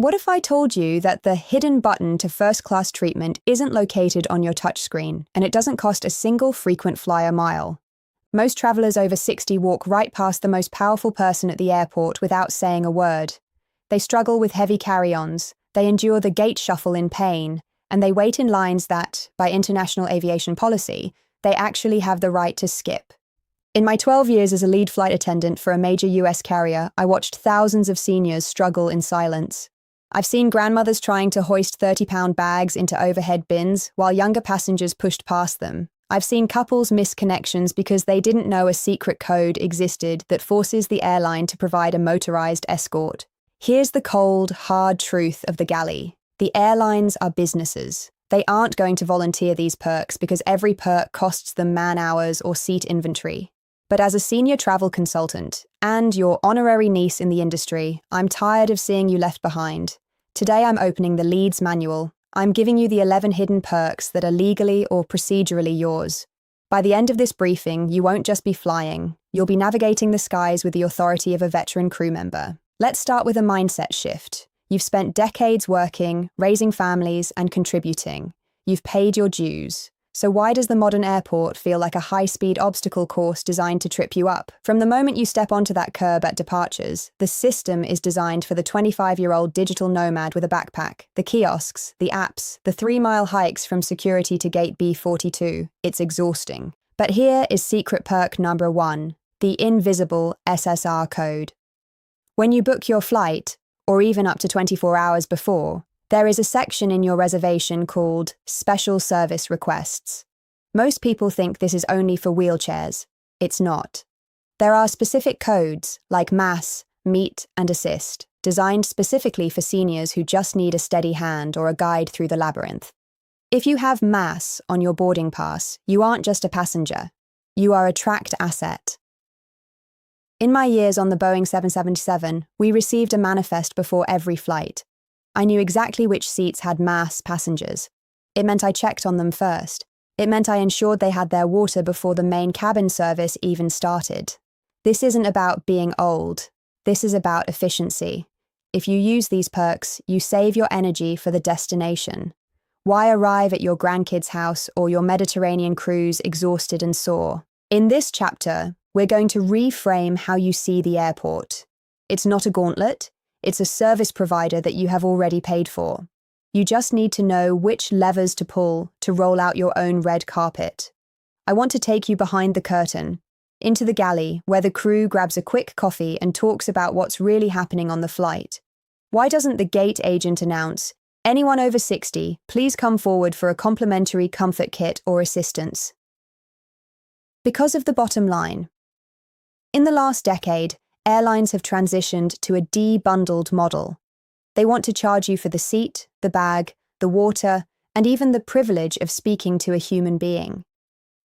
What if I told you that the hidden button to first-class treatment isn't located on your touchscreen, and it doesn't cost a single frequent flyer mile? Most travelers over 60 walk right past the most powerful person at the airport without saying a word. They struggle with heavy carry-ons, they endure the gate shuffle in pain, and they wait in lines that, by international aviation policy, they actually have the right to skip. In my 12 years as a lead flight attendant for a major US carrier, I watched thousands of seniors struggle in silence. I've seen grandmothers trying to hoist 30-pound bags into overhead bins while younger passengers pushed past them. I've seen couples miss connections because they didn't know a secret code existed that forces the airline to provide a motorized escort. Here's the cold, hard truth of the galley. The airlines are businesses. They aren't going to volunteer these perks because every perk costs them man-hours or seat inventory. But as a senior travel consultant and your honorary niece in the industry, I'm tired of seeing you left behind. Today I'm opening the Leads Manual. I'm giving you the 11 hidden perks that are legally or procedurally yours. By the end of this briefing, you won't just be flying. You'll be navigating the skies with the authority of a veteran crew member. Let's start with a mindset shift. You've spent decades working, raising families, and contributing. You've paid your dues. So why does the modern airport feel like a high-speed obstacle course designed to trip you up? From the moment you step onto that curb at departures, the system is designed for the 25-year-old digital nomad with a backpack. The kiosks, the apps, the 3-mile hikes from security to gate B42. It's exhausting. But here is secret perk number 1, the invisible SSR code. When you book your flight, or even up to 24 hours before, there is a section in your reservation called Special Service Requests. Most people think this is only for wheelchairs. It's not. There are specific codes, like MASS, Meet, and Assist, designed specifically for seniors who just need a steady hand or a guide through the labyrinth. If you have MASS on your boarding pass, you aren't just a passenger. You are a tracked asset. In my years on the Boeing 777, we received a manifest before every flight. I knew exactly which seats had MASS passengers. It meant I checked on them first. It meant I ensured they had their water before the main cabin service even started. This isn't about being old. This is about efficiency. If you use these perks, you save your energy for the destination. Why arrive at your grandkid's house or your Mediterranean cruise exhausted and sore? In this chapter, we're going to reframe how you see the airport. It's not a gauntlet. It's a service provider that you have already paid for. You just need to know which levers to pull to roll out your own red carpet. I want to take you behind the curtain, into the galley where the crew grabs a quick coffee and talks about what's really happening on the flight. Why doesn't the gate agent announce, "Anyone over 60, please come forward for a complimentary comfort kit or assistance"? Because of the bottom line. In the last decade, airlines have transitioned to a de-bundled model. They want to charge you for the seat, the bag, the water, and even the privilege of speaking to a human being.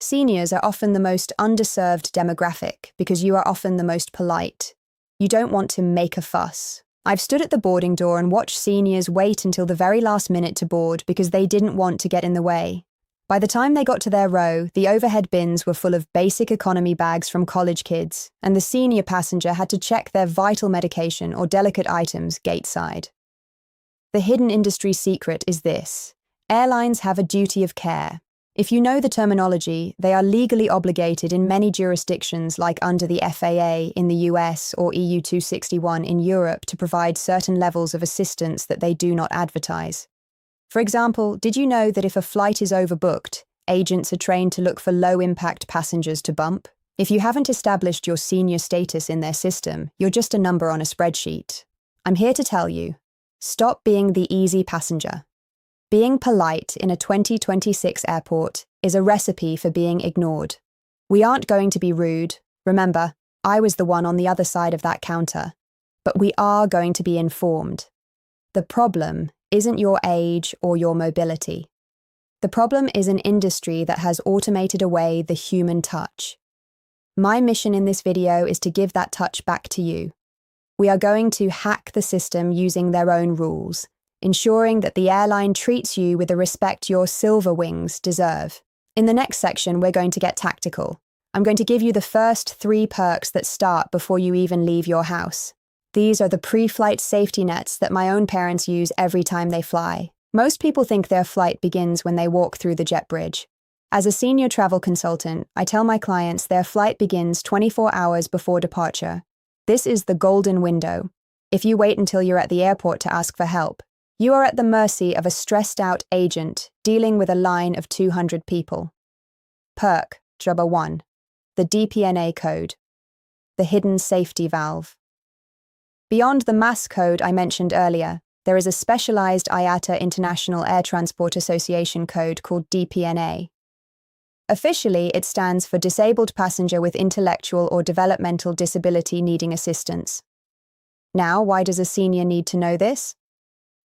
Seniors are often the most underserved demographic because you are often the most polite. You don't want to make a fuss. I've stood at the boarding door and watched seniors wait until the very last minute to board because they didn't want to get in the way. By the time they got to their row, the overhead bins were full of basic economy bags from college kids, and the senior passenger had to check their vital medication or delicate items gateside. The hidden industry secret is this. Airlines have a duty of care. If you know the terminology, they are legally obligated in many jurisdictions like under the FAA in the US or EU 261 in Europe to provide certain levels of assistance that they do not advertise. For example, did you know that if a flight is overbooked, agents are trained to look for low-impact passengers to bump? If you haven't established your senior status in their system, you're just a number on a spreadsheet. I'm here to tell you, stop being the easy passenger. Being polite in a 2026 airport is a recipe for being ignored. We aren't going to be rude. Remember, I was the one on the other side of that counter. But we are going to be informed. The problem isn't your age or your mobility. The problem is an industry that has automated away the human touch. My mission in this video is to give that touch back to you. We are going to hack the system using their own rules, ensuring that the airline treats you with the respect your silver wings deserve. In the next section, we're going to get tactical. I'm going to give you the first 3 perks that start before you even leave your house. These are the pre-flight safety nets that my own parents use every time they fly. Most people think their flight begins when they walk through the jet bridge. As a senior travel consultant, I tell my clients their flight begins 24 hours before departure. This is the golden window. If you wait until you're at the airport to ask for help, you are at the mercy of a stressed-out agent dealing with a line of 200 people. Perk, Number 1. The DPNA code. The hidden safety valve. Beyond the mass code I mentioned earlier, there is a specialized IATA International Air Transport Association code called DPNA. Officially, it stands for Disabled Passenger with Intellectual or Developmental Disability Needing Assistance. Now, why does a senior need to know this?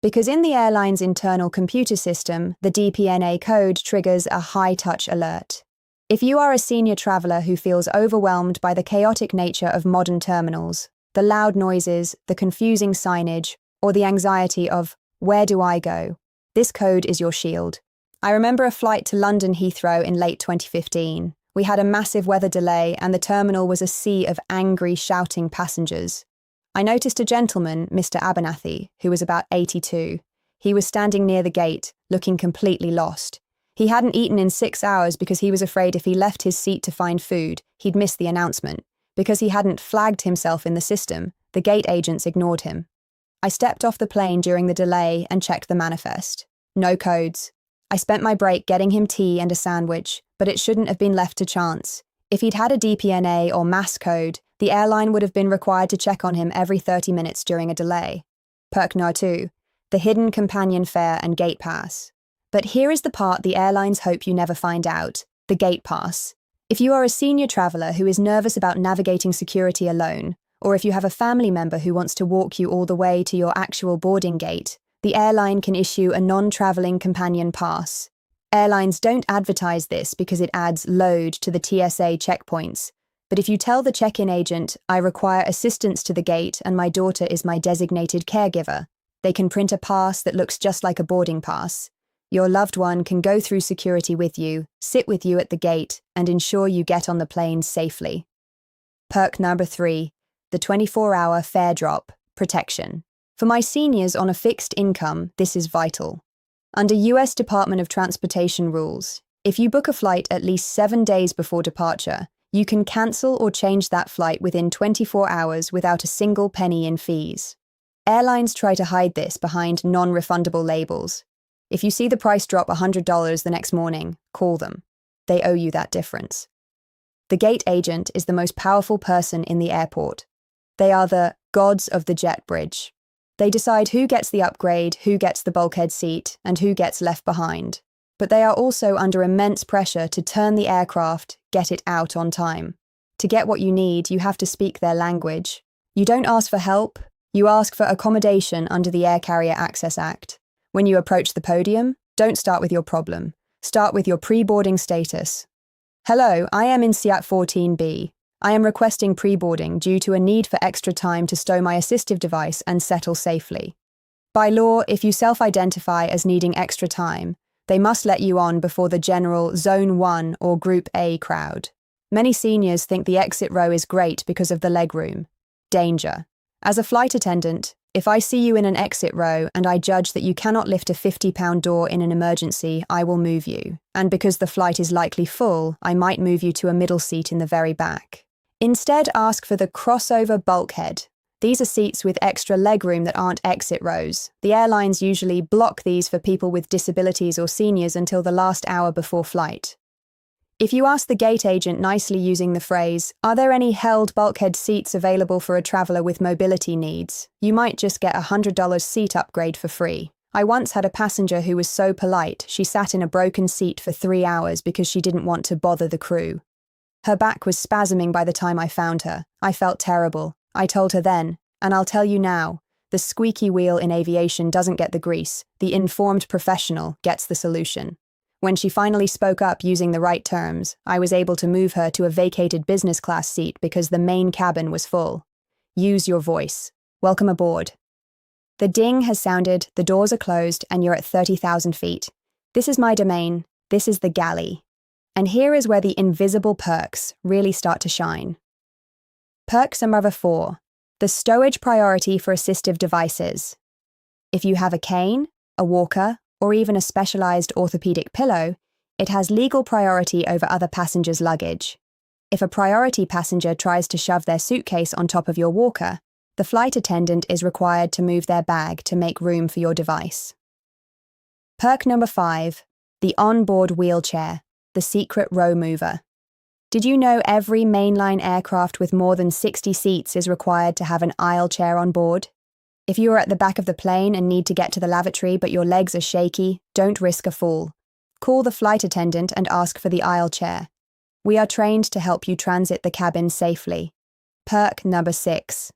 Because in the airline's internal computer system, the DPNA code triggers a high-touch alert. If you are a senior traveler who feels overwhelmed by the chaotic nature of modern terminals, the loud noises, the confusing signage, or the anxiety of, where do I go? This code is your shield. I remember a flight to London Heathrow in late 2015. We had a massive weather delay and the terminal was a sea of angry, shouting passengers. I noticed a gentleman, Mr. Abernathy, who was about 82. He was standing near the gate, looking completely lost. He hadn't eaten in 6 hours because he was afraid if he left his seat to find food, he'd miss the announcement. Because he hadn't flagged himself in the system, the gate agents ignored him. I stepped off the plane during the delay and checked the manifest. No codes. I spent my break getting him tea and a sandwich, but it shouldn't have been left to chance. If he'd had a DPNA or mass code, the airline would have been required to check on him every 30 minutes during a delay. Perk number 2. The hidden companion fare and gate pass. But here is the part the airlines hope you never find out, the gate pass. If you are a senior traveler who is nervous about navigating security alone, or if you have a family member who wants to walk you all the way to your actual boarding gate, the airline can issue a non-traveling companion pass. Airlines don't advertise this because it adds load to the TSA checkpoints. But if you tell the check-in agent, I require assistance to the gate and my daughter is my designated caregiver, they can print a pass that looks just like a boarding pass. Your loved one can go through security with you, sit with you at the gate, and ensure you get on the plane safely. Perk number 3. The 24-hour fare drop protection. For my seniors on a fixed income, this is vital. Under US Department of Transportation rules, if you book a flight at least 7 days before departure, you can cancel or change that flight within 24 hours without a single penny in fees. Airlines try to hide this behind non-refundable labels. If you see the price drop $100 the next morning, call them. They owe you that difference. The gate agent is the most powerful person in the airport. They are the gods of the jet bridge. They decide who gets the upgrade, who gets the bulkhead seat, and who gets left behind. But they are also under immense pressure to turn the aircraft, get it out on time. To get what you need, you have to speak their language. You don't ask for help, you ask for accommodation under the Air Carrier Access Act. When you approach the podium, don't start with your problem. Start with your pre-boarding status. Hello, I am in SIAT 14B. I am requesting pre-boarding due to a need for extra time to stow my assistive device and settle safely. By law, if you self-identify as needing extra time, they must let you on before the general Zone 1 or Group A crowd. Many seniors think the exit row is great because of the legroom. Danger. As a flight attendant, if I see you in an exit row and I judge that you cannot lift a 50-pound door in an emergency, I will move you. And because the flight is likely full, I might move you to a middle seat in the very back. Instead, ask for the crossover bulkhead. These are seats with extra legroom that aren't exit rows. The airlines usually block these for people with disabilities or seniors until the last hour before flight. If you ask the gate agent nicely using the phrase, "Are there any held bulkhead seats available for a traveler with mobility needs?" you might just get a $100 seat upgrade for free. I once had a passenger who was so polite, she sat in a broken seat for 3 hours because she didn't want to bother the crew. Her back was spasming by the time I found her. I felt terrible. I told her then, and I'll tell you now, the squeaky wheel in aviation doesn't get the grease. The informed professional gets the solution. When she finally spoke up using the right terms, I was able to move her to a vacated business class seat because the main cabin was full. Use your voice. Welcome aboard. The ding has sounded, the doors are closed, and you're at 30,000 feet. This is my domain. This is the galley. And here is where the invisible perks really start to shine. Perks number 4. The stowage priority for assistive devices. If you have a cane, a walker, or even a specialized orthopedic pillow, it has legal priority over other passengers' luggage. If a priority passenger tries to shove their suitcase on top of your walker, the flight attendant is required to move their bag to make room for your device. Perk number 5, the onboard wheelchair, the secret row mover. Did you know every mainline aircraft with more than 60 seats is required to have an aisle chair on board? If you are at the back of the plane and need to get to the lavatory but your legs are shaky, don't risk a fall. Call the flight attendant and ask for the aisle chair. We are trained to help you transit the cabin safely. Perk number 6,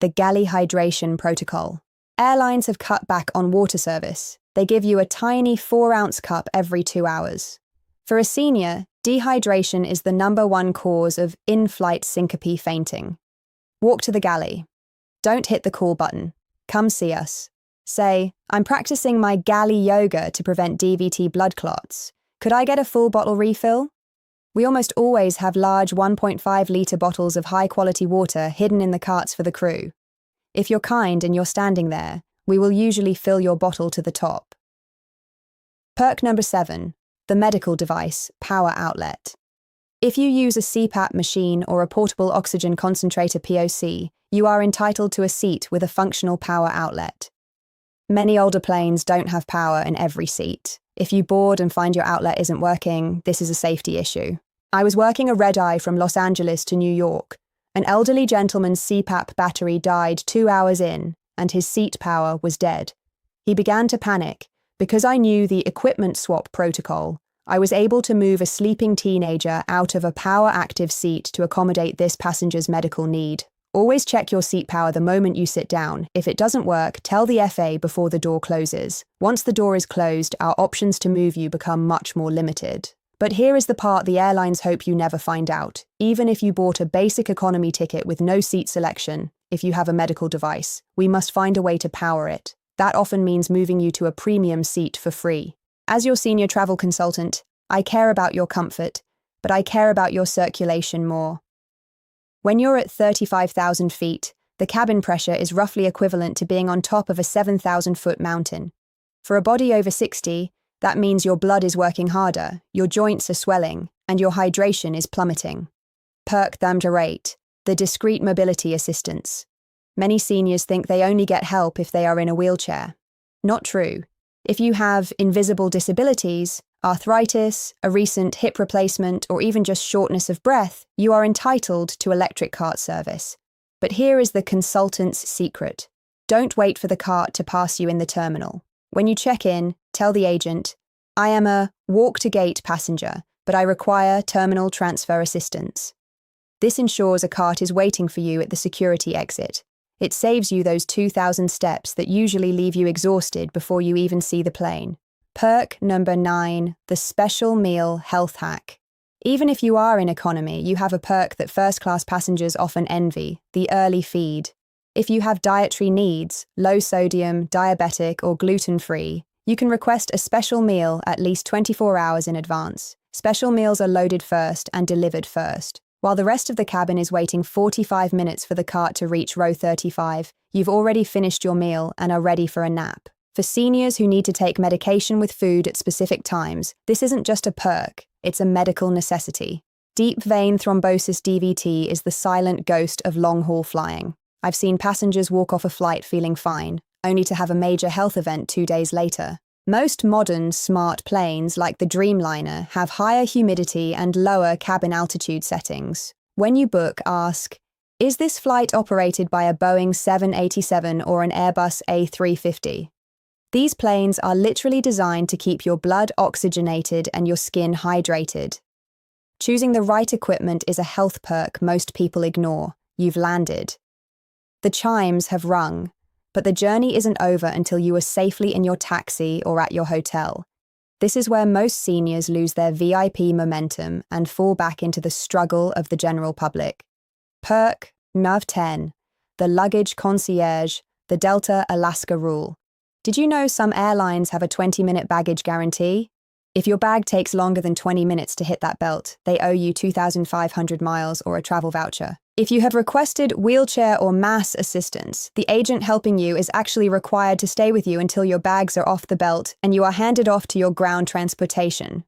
the galley hydration protocol. Airlines have cut back on water service. They give you a tiny 4-ounce cup every 2 hours. For a senior, dehydration is the #1 cause of in-flight syncope fainting. Walk to the galley. Don't hit the call button. Come see us. Say, I'm practicing my galley yoga to prevent DVT blood clots. Could I get a full bottle refill? We almost always have large 1.5-litre bottles of high-quality water hidden in the carts for the crew. If you're kind and you're standing there, we will usually fill your bottle to the top. Perk number 7, the medical device power outlet. If you use a CPAP machine or a portable oxygen concentrator POC, you are entitled to a seat with a functional power outlet. Many older planes don't have power in every seat. If you board and find your outlet isn't working, this is a safety issue. I was working a red-eye from Los Angeles to New York. An elderly gentleman's CPAP battery died 2 hours in, and his seat power was dead. He began to panic. Because I knew the equipment swap protocol, I was able to move a sleeping teenager out of a power-active seat to accommodate this passenger's medical need. Always check your seat power the moment you sit down. If it doesn't work, tell the FA before the door closes. Once the door is closed, our options to move you become much more limited. But here is the part the airlines hope you never find out. Even if you bought a basic economy ticket with no seat selection, if you have a medical device, we must find a way to power it. That often means moving you to a premium seat for free. As your senior travel consultant, I care about your comfort, but I care about your circulation more. When you're at 35,000 feet, the cabin pressure is roughly equivalent to being on top of a 7,000-foot mountain. For a body over 60, that means your blood is working harder, your joints are swelling, and your hydration is plummeting. Perk number 8, the discrete mobility assistance. Many seniors think they only get help if they are in a wheelchair. Not true. If you have invisible disabilities, arthritis, a recent hip replacement, or even just shortness of breath, you are entitled to electric cart service. But here is the consultant's secret. Don't wait for the cart to pass you in the terminal. When you check in, tell the agent, I am a walk-to-gate passenger, but I require terminal transfer assistance. This ensures a cart is waiting for you at the security exit. It saves you those 2,000 steps that usually leave you exhausted before you even see the plane. Perk number 9, the special meal health hack. Even if you are in economy, you have a perk that first-class passengers often envy, the early feed. If you have dietary needs, low sodium, diabetic, or gluten-free, you can request a special meal at least 24 hours in advance. Special meals are loaded first and delivered first. While the rest of the cabin is waiting 45 minutes for the cart to reach row 35, you've already finished your meal and are ready for a nap. For seniors who need to take medication with food at specific times, this isn't just a perk, it's a medical necessity. Deep vein thrombosis DVT is the silent ghost of long-haul flying. I've seen passengers walk off a flight feeling fine, only to have a major health event 2 days later. Most modern, smart planes, like the Dreamliner, have higher humidity and lower cabin altitude settings. When you book, ask, is this flight operated by a Boeing 787 or an Airbus A350? These planes are literally designed to keep your blood oxygenated and your skin hydrated. Choosing the right equipment is a health perk most people ignore. You've landed. The chimes have rung, but the journey isn't over until you are safely in your taxi or at your hotel. This is where most seniors lose their VIP momentum and fall back into the struggle of the general public. Perk number 10, the luggage concierge, the Delta Alaska rule. Did you know some airlines have a 20-minute baggage guarantee? If your bag takes longer than 20 minutes to hit that belt, they owe you 2,500 miles or a travel voucher. If you have requested wheelchair or mass assistance, the agent helping you is actually required to stay with you until your bags are off the belt and you are handed off to your ground transportation.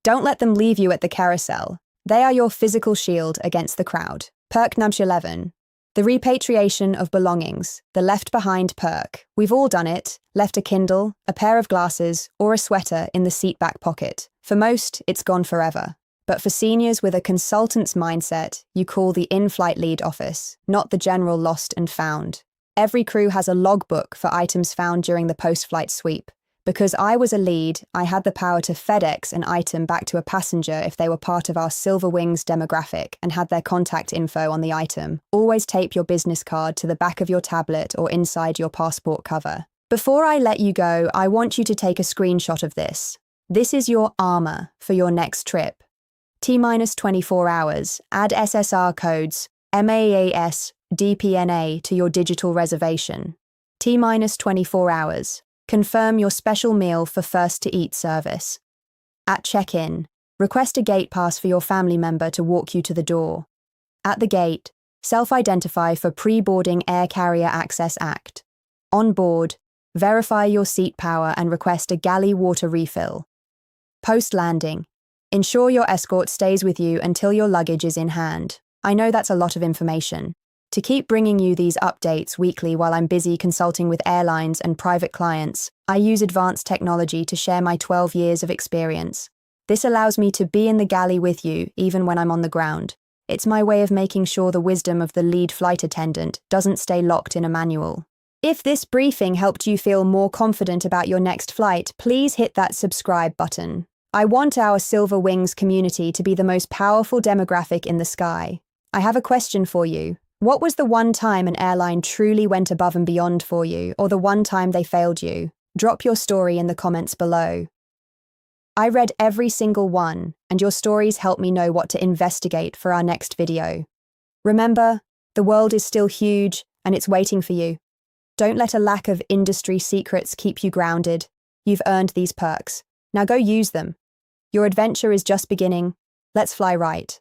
Don't let them leave you at the carousel. They are your physical shield against the crowd. Perk number 11. The repatriation of belongings, the left behind perk. We've all done it. Left a Kindle, a pair of glasses, or a sweater in the seat back pocket. For most, it's gone forever. But for seniors with a consultant's mindset, you call the in-flight lead office, not the general lost and found. Every crew has a logbook for items found during the post-flight sweep. Because I was a lead, I had the power to FedEx an item back to a passenger if they were part of our Silver Wings demographic and had their contact info on the item. Always tape your business card to the back of your tablet or inside your passport cover. Before I let you go, I want you to take a screenshot of this. This is your armor for your next trip. T-minus 24 hours. Add SSR codes, MAAS, DPNA to your digital reservation. T-minus 24 hours. Confirm your special meal for first-to-eat service. At check-in, request a gate pass for your family member to walk you to the door. At the gate, self-identify for Pre-Boarding Air Carrier Access Act. On board, verify your seat power and request a galley water refill. Post-landing, ensure your escort stays with you until your luggage is in hand. I know that's a lot of information. To keep bringing you these updates weekly while I'm busy consulting with airlines and private clients, I use advanced technology to share my 12 years of experience. This allows me to be in the galley with you, even when I'm on the ground. It's my way of making sure the wisdom of the lead flight attendant doesn't stay locked in a manual. If this briefing helped you feel more confident about your next flight, please hit that subscribe button. I want our Silver Wings community to be the most powerful demographic in the sky. I have a question for you. What was the one time an airline truly went above and beyond for you, or the one time they failed you? Drop your story in the comments below. I read every single one, and your stories help me know what to investigate for our next video. Remember, the world is still huge, and it's waiting for you. Don't let a lack of industry secrets keep you grounded. You've earned these perks. Now go use them. Your adventure is just beginning. Let's fly right.